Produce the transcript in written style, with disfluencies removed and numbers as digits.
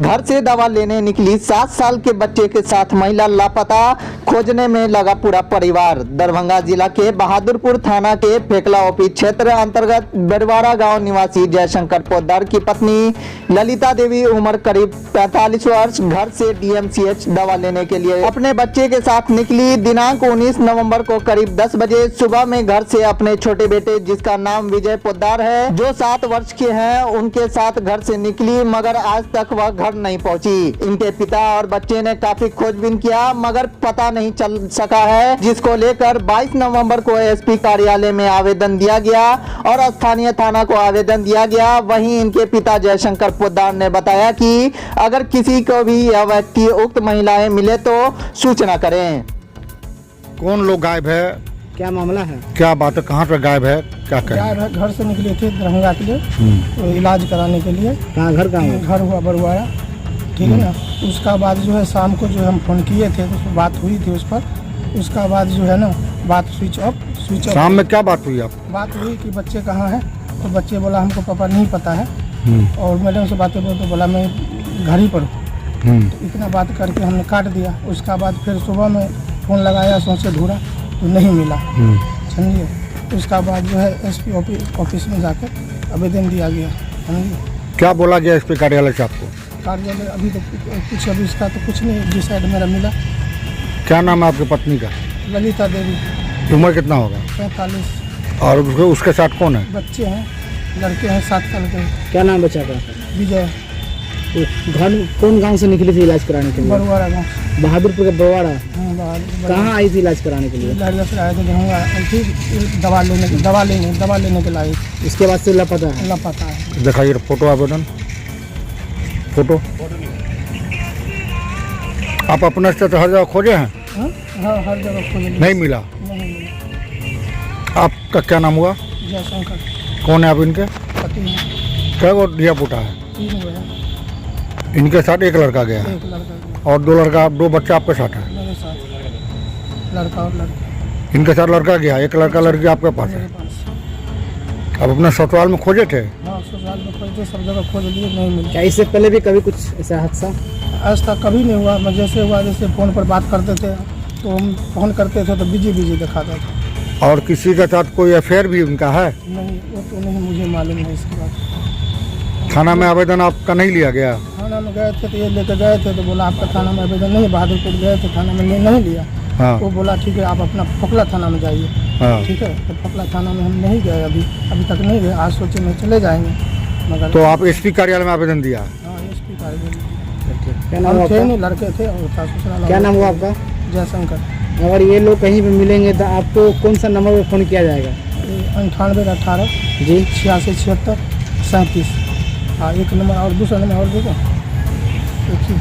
घर से दवा लेने निकली 7 साल के बच्चे के साथ महिला लापता, खोजने में लगा पूरा परिवार। दरभंगा जिला के बहादुरपुर थाना के फेकला ओपी क्षेत्र अंतर्गत बेरवाड़ा गांव निवासी जयशंकर पोद्दार की पत्नी ललिता देवी उम्र करीब 45 वर्ष घर से डीएमसीएच दवा लेने के लिए अपने बच्चे के साथ निकली। दिनांक 19 नवंबर को करीब 10 बजे सुबह में घर से अपने छोटे बेटे जिसका नाम विजय पोद्दार है, जो 7 वर्ष के हैं, उनके साथ घर से निकली, मगर आज तक वह घर नहीं पहुंची। इनके पिता और बच्चे ने काफी खोजबीन किया मगर पता नहीं चल सका है, जिसको लेकर 22 नवंबर को एसपी कार्यालय में आवेदन दिया गया और स्थानीय थाना को आवेदन दिया गया। वहीं इनके पिता जयशंकर पोद्दार ने बताया कि अगर किसी को भी यह व्यक्ति उक्त महिलाएं मिले तो सूचना करें। कौन लोग गायब है, क्या मामला है, क्या बात है, कहाँ पर गायब है, क्या करें? गायब है, घर से निकले थे दरभंगा के लिए तो इलाज कराने के लिए। कहाँ घर कहाँ है? घर हुआ बरुआरा, ठीक है ना। उसका बाद जो है शाम को जो हम फ़ोन किए थे तो बात हुई थी उस पर। उसका बाद जो है ना बात स्विच ऑफ। शाम में क्या बात हुई? आप बात हुई कि बच्चे कहाँ हैं, तो बच्चे बोला हमको पापा नहीं पता है, और मैडम से बातें बोल तो बोला मैं घर ही पर हूँ। तो इतना बात करके हमने काट दिया। उसका बाद फिर सुबह में फ़ोन लगाया, सोचे ढूंढा तो नहीं मिला, समझिए। उसका बाद जो है एसपी ऑफिस में जाकर आवेदन दिया गया, समझिए। क्या बोला गया एसपी कार्यालय से आपको? कार्यालय अभी तो कुछ अभी इसका तो कुछ नहीं डिसाइड मेरा मिला। क्या नाम है आपकी पत्नी का? ललिता देवी। उम्र कितना होगा? 45। और उसके साथ कौन है? बच्चे हैं, लड़के हैं 7 साल के। क्या नाम बच्चा का? विजय। तो घर कौन गांव से निकली थी इलाज कराने के लिए? बरुआरा गाँव। बहादुरपुर का बरुआरा। हाँ, कहाँ आई थी इलाज कराने के लिए? लड़का से आए थे दरभंगा, दवा लेने के लाए। इसके बाद से लापता है। लापता है। दिखाइए फोटो, आवेदन फोटो। आप अपने से तो हर जगह खोजे हैं? हाँ, हर जगह खोज नहीं मिला। नहीं मिला। आपका क्या नाम हुआ? जयशंकर। कौन है आप इनके? पति है। क्या वो दिया पुटा है? 3 गो है। इनके साथ एक लड़का गया है एक लड़का और 2 लड़का, 2 बच्चा आपके साथ है? मेरे साथ, लड़का और लड़की इनके साथ लड़का गया, एक लड़का लड़की आपके पास है। मेरे पास। अब अपने ससुराल में खोजे थे? हाँ, ससुराल में खोजे, सब जगह खोज लिए, नहीं मिला। क्या इससे पहले भी कभी कुछ ऐसा हादसा? आज तक कभी नहीं हुआ। मैं जैसे हुआ, जैसे फ़ोन पर बात करते थे तो हम फ़ोन करते थे तो बिजी दिखाता था। और किसी के साथ कोई अफेयर भी उनका है? नहीं, वो तो नहीं मुझे मालूम है इसकी बात। थाना में आवेदन आपका नहीं लिया गया? थाना में गए थे तो ये लेकर गए थे तो बोला आपका थाना में आवेदन नहीं है। बहादुरपुर गए थे, थाना में नहीं लिया। हाँ। वो बोला ठीक है आप अपना फोकला थाना में जाइए। हाँ। ठीक है, तो फोकला थाना में हम नहीं गए, अभी तक नहीं गए। आज सोचे में चले जाएंगे, मगर तो आप एसपी कार्यालय में आवेदन दिया? हाँ, एसपी कार्यालय। क्या नाम हुआ थे आपका? नहीं, लड़के थे और ससुराल। क्या नाम हुआ आपका? जयशंकर। अगर ये लोग कहीं पे मिलेंगे तो आपको कौन सा नंबर पर फ़ोन किया जाएगा? 98 18 जी 86 76 37। हाँ, एक नंबर और दूसरा नंबर और देखो, देखिए।